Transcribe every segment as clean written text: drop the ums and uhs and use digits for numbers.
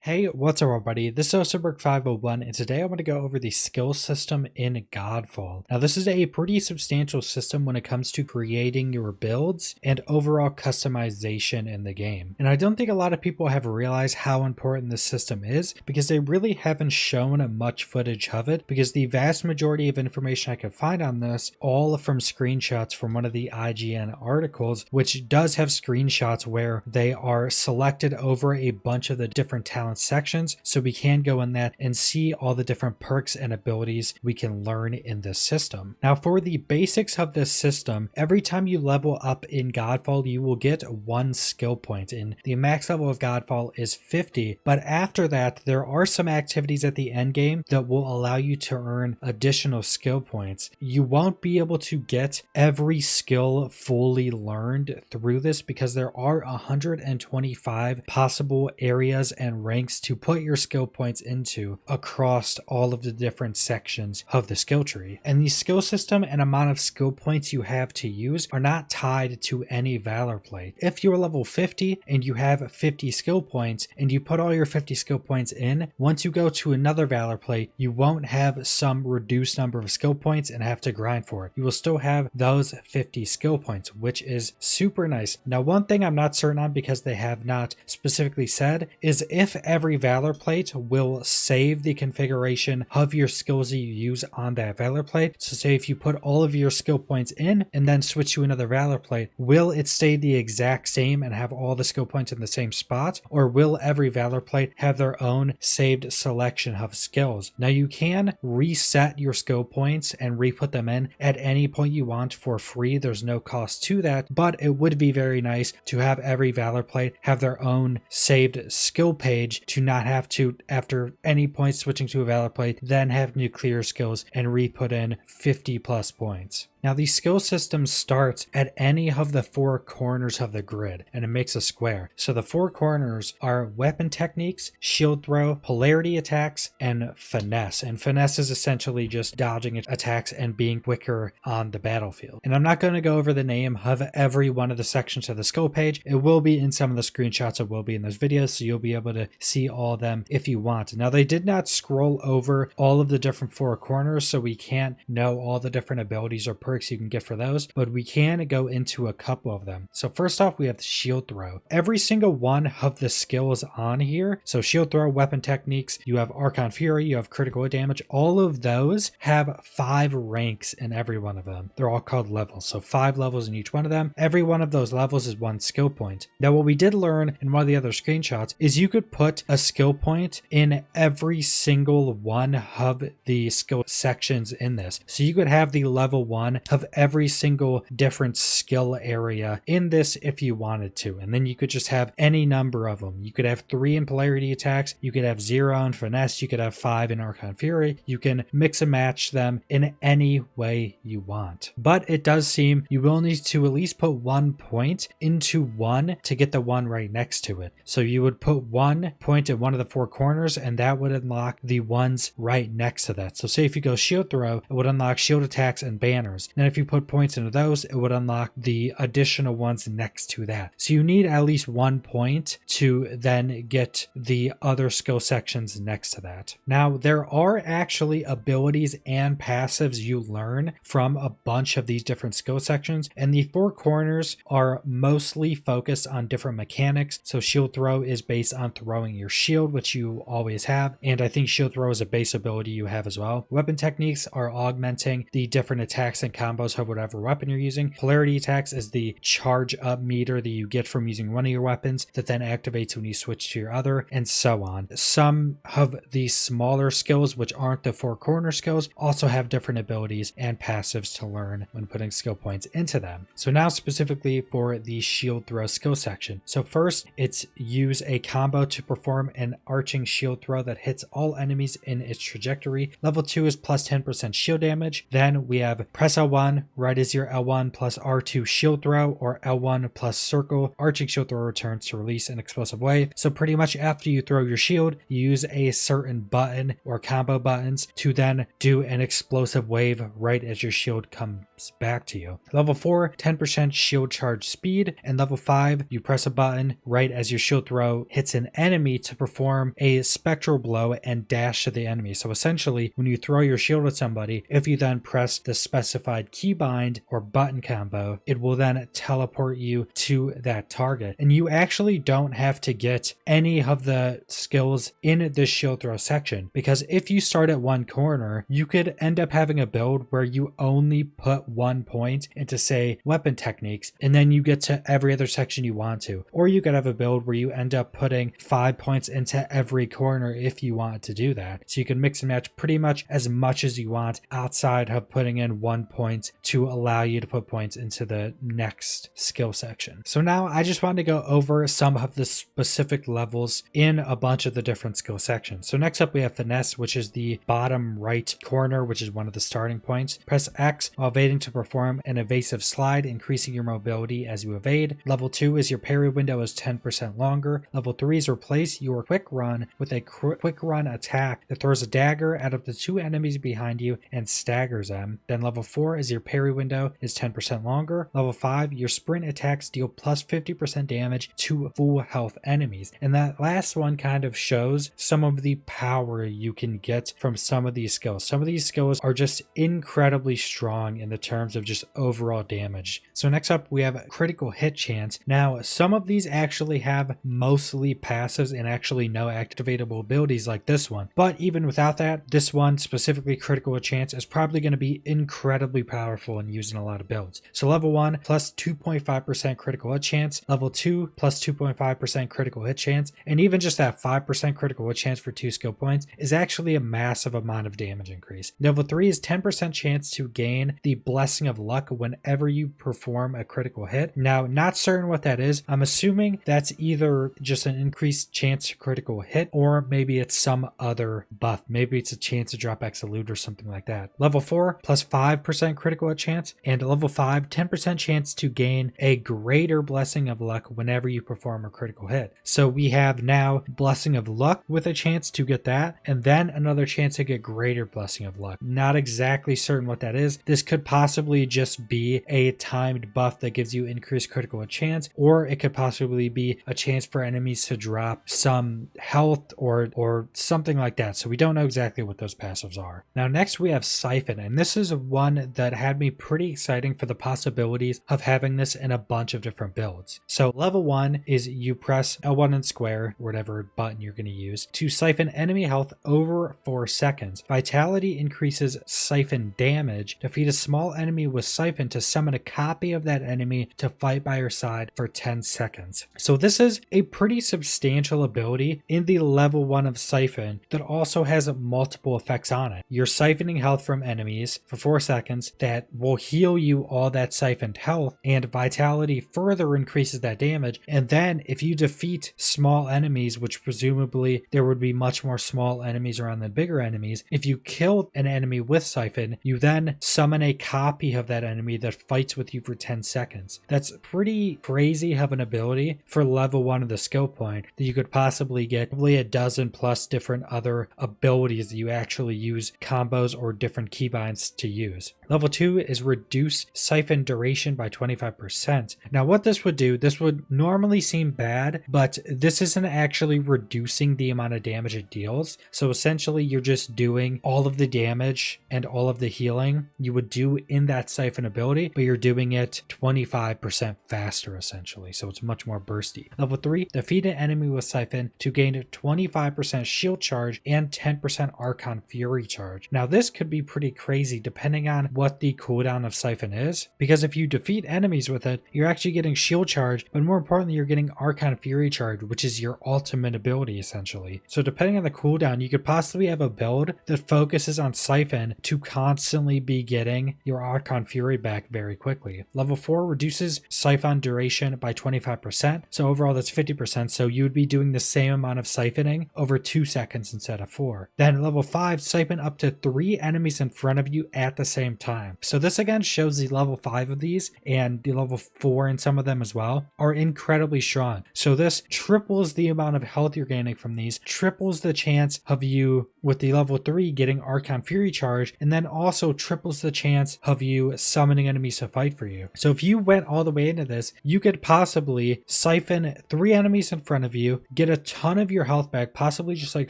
Hey, what's up everybody? This is Osterberg501 and today I want to go over the skill system in Godfall. Now this is a pretty substantial system when it comes to creating your builds and overall customization in the game. And I don't think a lot of people have realized how important this system is because they really haven't shown much footage of it, because the vast majority of information I could find on this all from screenshots from one of the IGN articles, which does have screenshots where they are selected over a bunch of the different talent sections, so we can go in that and see all the different perks and abilities we can learn in this system. Now for the basics of this system, every time you level up in Godfall you will get 1 skill point, and the max level of Godfall is 50, but after that there are some activities at the end game that will allow you to earn additional skill points. You won't be able to get every skill fully learned through this because there are 125 possible areas and ranks to put your skill points into across all of the different sections of the skill tree. And the skill system and amount of skill points you have to use are not tied to any Valorplate. If you're level 50 and you have 50 skill points and you put all your 50 skill points in, once you go to another Valorplate, you won't have some reduced number of skill points and have to grind for it. You will still have those 50 skill points, which is super nice. Now, one thing I'm not certain on, because they have not specifically said, is if every Valorplate will save the configuration of your skills that you use on that Valorplate. So say if you put all of your skill points in and then switch to another Valorplate, will it stay the exact same and have all the skill points in the same spot? Or will every Valorplate have their own saved selection of skills? Now you can reset your skill points and re-put them in at any point you want for free. There's no cost to that, but it would be very nice to have every Valorplate have their own saved skill page to not have to, after any point switching to a Valorplate, then have new clear skills and re-put in 50 plus points. Now the skill system starts at any of the 4 corners of the grid and it makes a square. So the 4 corners are weapon techniques, shield throw, polarity attacks, and finesse. And finesse is essentially just dodging attacks and being quicker on the battlefield. And I'm not going to go over the name of every one of the sections of the skill page. It will be in some of the screenshots, it will be in those videos, so you'll be able to see all of them if you want. Now they did not scroll over all of the different 4 corners, so we can't know all the different abilities or perks you can get for those, but we can go into a couple of them. So first off, we have the shield throw. Every single one of the skills on here, so shield throw, weapon techniques, you have Archon Fury, you have critical damage, all of those have 5 ranks in every one of them. They're all called levels, so 5 levels in each one of them. Every one of those levels is 1 skill point. Now what we did learn in one of the other screenshots is you could put a skill point in every single one of the skill sections in this. So you could have the level 1 of every single different skill area in this if you wanted to, and then you could just have any number of them. You could have 3 in polarity attacks, you could have 0 in finesse, you could have 5 in Archon Fury. You can mix and match them in any way you want, but it does seem you will need to at least put 1 point into one to get the one right next to it. So you would put 1 point in one of the 4 corners and that would unlock the ones right next to that. So say if you go shield throw, it would unlock shield attacks and banners. Then if you put points into those, it would unlock the additional ones next to that. So you need at least 1 point to then get the other skill sections next to that. Now there are actually abilities and passives you learn from a bunch of these different skill sections, and the 4 corners are mostly focused on different mechanics. So shield throw is based on throwing your shield, which you always have, and I think shield throw is a base ability you have as well. Weapon techniques are augmenting the different attacks and combos of whatever weapon you're using. Polarity attacks is the charge up meter that you get from using one of your weapons that then activates when you switch to your other, and so on. Some of the smaller skills, which aren't the 4 corner skills, also have different abilities and passives to learn when putting skill points into them. So now specifically for the shield throw skill section. So first, it's use a combo to perform an arching shield throw that hits all enemies in its trajectory. Level 2 is plus 10% shield damage. Then we have press L1, right is your L1 plus R2 shield throw, or L1 plus circle. Arching shield throw returns to release an explosive wave. So pretty much after you throw your shield, you use a certain button or combo buttons to then do an explosive wave right as your shield comes back to you. Level 4, 10% shield charge speed, and level 5, you press a button right as your shield throw hits an enemy to perform a spectral blow and dash to the enemy. So essentially, when you throw your shield at somebody, if you then press the specified keybind or button combo, it will then teleport you to that target. And you actually don't have to get any of the skills in this shield throw section, because if you start at one corner, you could end up having a build where you only put 1 point into, say, weapon techniques, and then you get to every other section you want to. Or you could have a build where you end up putting 5 points into every corner if you want to do that. So you can mix and match pretty much as much as you want outside of putting in 1 point to allow you to put points into the next skill section. So now I just wanted to go over some of the specific levels in a bunch of the different skill sections. So next up we have Finesse, which is the bottom right corner, which is one of the starting points. Press X while evading to perform an evasive slide, increasing your mobility as you evade. Level 2 is your parry window is 10% longer. Level 3 is replace your quick run with a quick run attack that throws a dagger out of the 2 enemies behind you and staggers them. Then level 4 is your parry window is 10% longer. Level 5, your sprint attacks deal plus 50% damage to full health enemies. And that last one kind of shows some of the power you can get from some of these skills. Some of these skills are just incredibly strong in the terms of just overall damage. So next up we have critical hit chance. Now some of these actually have mostly passives and actually no activatable abilities like this one, but even without that, this one specifically critical hit chance is probably going to be incredibly powerful and used in a lot of builds. So level 1 plus 2.5% critical hit chance, level 2 plus 2.5% critical hit chance, and even just that 5% critical hit chance for 2 skill points is actually a massive amount of damage increase. Level 3 is 10% chance to gain the Blessing of Luck whenever you perform a critical hit. Now, not certain what that is. I'm assuming that's either just an increased chance to critical hit, or maybe it's some other buff. Maybe it's a chance to drop Exolute or something like that. Level 4 plus 5% critical hit chance, and level 5, 10% chance to gain a greater Blessing of Luck whenever you perform a critical hit. So we have now Blessing of Luck with a chance to get that, and then another chance to get greater Blessing of Luck. Not exactly certain what that is. This could possibly just be a timed buff that gives you increased critical hit chance, or it could possibly be a chance for enemies to drop some health or something like that. So we don't know exactly what those passives are. Now next we have Siphon, and this is one that had me pretty exciting for the possibilities of having this in a bunch of different builds. So level 1 is you press L1 and square, whatever button you're going to use, to siphon enemy health over 4 seconds. Vitality increases siphon damage. Defeat a small enemy with Siphon to summon a copy of that enemy to fight by your side for 10 seconds. So this is a pretty substantial ability in the level 1 of Siphon that also has multiple effects on it. You're siphoning health from enemies for 4 seconds that will heal you all that siphoned health, and vitality further increases that damage. And then if you defeat small enemies, which presumably there would be much more small enemies around than bigger enemies, if you kill an enemy with Siphon, you then summon a copy of that enemy that fights with you for 10 seconds. That's pretty crazy of an ability for level 1 of the skill point that you could possibly get probably a dozen plus different other abilities that you actually use combos or different keybinds to use. Level 2 is reduce siphon duration by 25%. Now what this would do, this would normally seem bad, but this isn't actually reducing the amount of damage it deals. So essentially you're just doing all of the damage and all of the healing you would do in that siphon ability, but you're doing it 25% faster essentially. So it's much more bursty. Level 3, defeat an enemy with Siphon to gain a 25% shield charge and 10% Archon Fury charge. Now this could be pretty crazy depending on what the cooldown of Siphon is, because if you defeat enemies with it, you're actually getting shield charge, but more importantly, you're getting Archon Fury charge, which is your ultimate ability essentially. So depending on the cooldown, you could possibly have a build that focuses on Siphon to constantly be getting your Archon Fury back very quickly. Level 4 reduces Siphon duration by 25%, so overall that's 50%, so you would be doing the same amount of siphoning over 2 seconds instead of 4. Then level 5, siphon up to 3 enemies in front of you at the same time. time. So this again shows the level 5 of these, and the level 4 in some of them as well are incredibly strong. So this triples the amount of health you're gaining from these, triples the chance of you with the level 3 getting Archon Fury Charge, and then also triples the chance of you summoning enemies to fight for you. So if you went all the way into this, you could possibly siphon 3 enemies in front of you, get a ton of your health back, possibly just like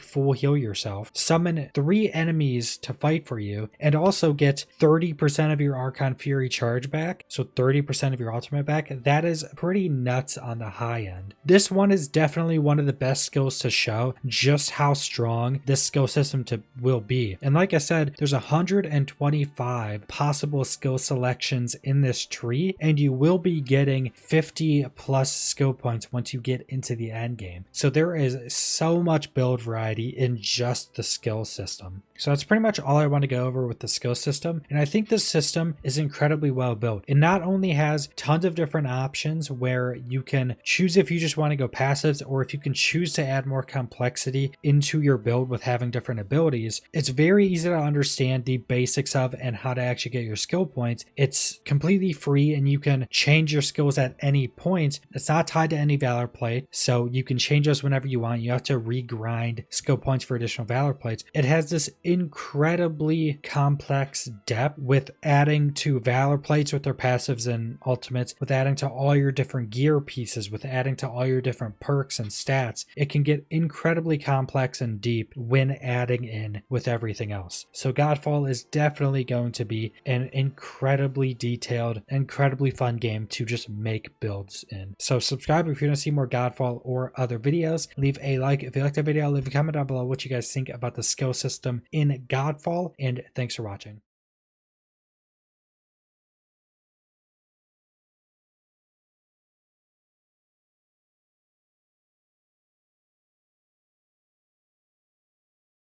full heal yourself, summon 3 enemies to fight for you, and also get 30% of your Archon Fury Charge back, so 30% of your ultimate back. That is pretty nuts on the high end. This one is definitely one of the best skills to show just how strong this skill system will be. And like I said, there's 125 possible skill selections in this tree, and you will be getting 50 plus skill points once you get into the end game. So there is so much build variety in just the skill system. So that's pretty much all I want to go over with the skill system. And I think this system is incredibly well built. It not only has tons of different options where you can choose if you just want to go passives, or if you can choose to add more complexity into your build with having different abilities. It's very easy to understand the basics of and how to actually get your skill points. It's completely free and you can change your skills at any point. It's not tied to any Valorplate, so you can change those whenever you want. You have to regrind skill points for additional Valorplates. It has this incredibly complex depth with adding to Valorplates with their passives and ultimates, with adding to all your different gear pieces, with adding to all your different perks and stats. It can get incredibly complex and deep when adding in with everything else. So Godfall is definitely going to be an incredibly detailed, incredibly fun game to just make builds in. So subscribe if you want to see more Godfall or other videos. Leave a like if you liked the video. Leave a comment down below what you guys think about the skill system in Godfall, and thanks for watching.